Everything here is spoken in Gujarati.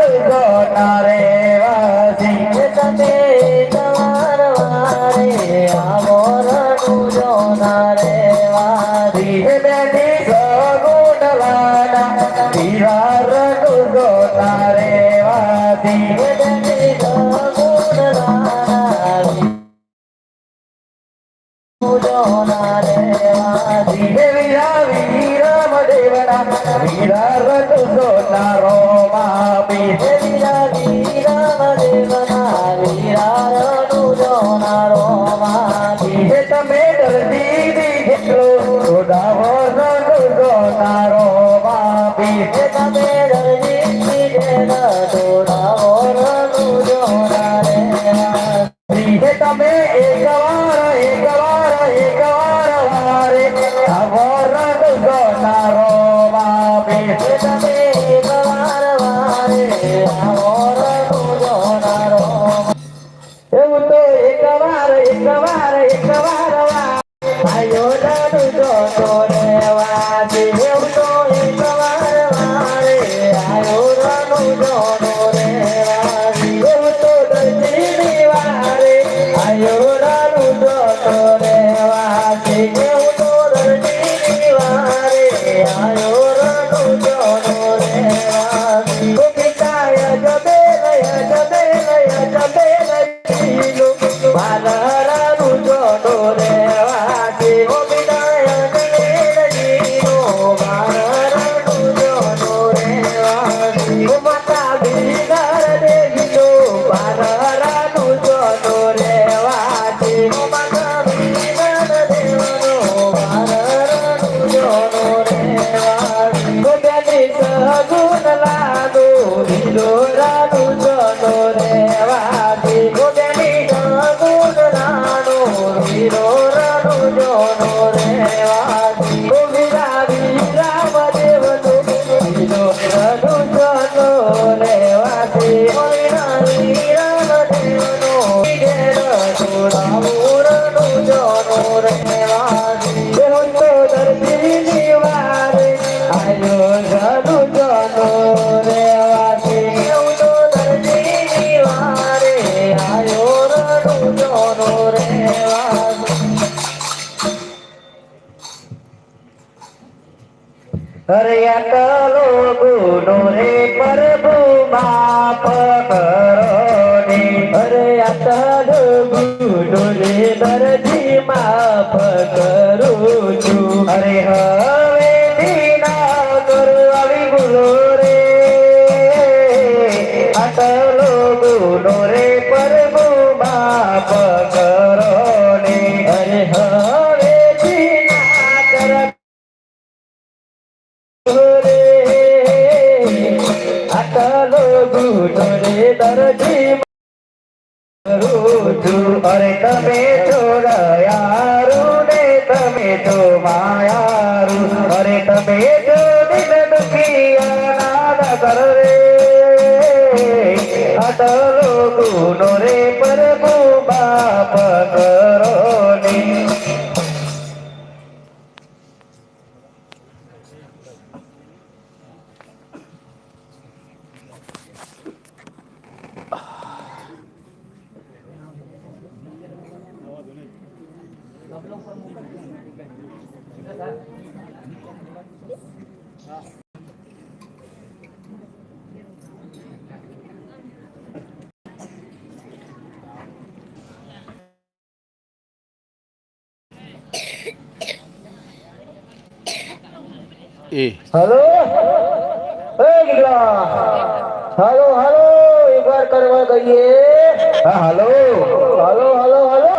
નારે વાસી તમે તમાર વારે આવો રણુ જો નારે વાસી બેઠી સગુડલાના હીરા રણુ જો નારે વાસી બેઠી સગુડલાના જો નારે વાસી વીરા વીરમ દેવના વીરા રણુ જો નારો માપી વીરા વીરમ દેવના વીરા રણુ જો નારો માપી તમે દર્દી દીકરો રોડાવો રણુ જો નારો માપી તમે દર્દી દીકરો રોડાવો રણુ જો નારે માપી તમે એક વાર વારે આવો રણુ જો નારો માપી તમે એક વાર વારે આવો રણુ જો નારો એવું તો એક વાર આયો રણુ જો તોરે વાસી એવું તો એક વાર વારે આયો રણુ જો તોરે વાસી એવું તો દર્શની વારે આયો રણુ જો તોરે વાસી એવું તો દર્શની વારે આયો રણુ જો તોરે વાસી ગોપિકાય જબે લઈલો મારા રણુ જો તોરે વાસી ગોપિકાય જબે લઈલો મારા રણુ જો તોરે વાસી માતા બિગર દેખીલો મારા રણુ જો તોરે વાસી માતા બિગર દેવનો મારા રણુ જો તોરે વાસી ગોપ્યાની સગુન લાદો લીલો રણુ જો તોરે વાસી ગોપ્યાની સગુન લાદો લીલો રણુ જો તોરે વાસી ગોવિંદા વિરામ દેવનો લીલો રણુ જો તોરે વાસી ગોવિંદા વિરામ દેવનો લીલો રણુ જો તોરે વાસી એવું તો દર્શની વારે આયો રણુ જો તોરે વાસી એવું તો દર્શની વારે આયો રણુ જો તોરે વાસી અરે આટલો ગુનો રે પ્રભુ માફ કરો ને અરે આટલો ગુનો રે દર્દી માફ કરું છું અરે હવે દીના કર આવી ગુનો રે આટલો ગુનો રે પ્રભુ માફ કરો ને અરે હવે દીના કર આટલો ગુનો રે દર્દી અરે તમે તો દયારું ને તમે તો માયારું અરે તમે તો દિલ દુખિયા નાદ કર રે આટલો ગુનો રે પ્રભુ બાપ કરો ને हेलो हेलो हेलो एक बार करवा गई हेलो हेलो हेलो हेलो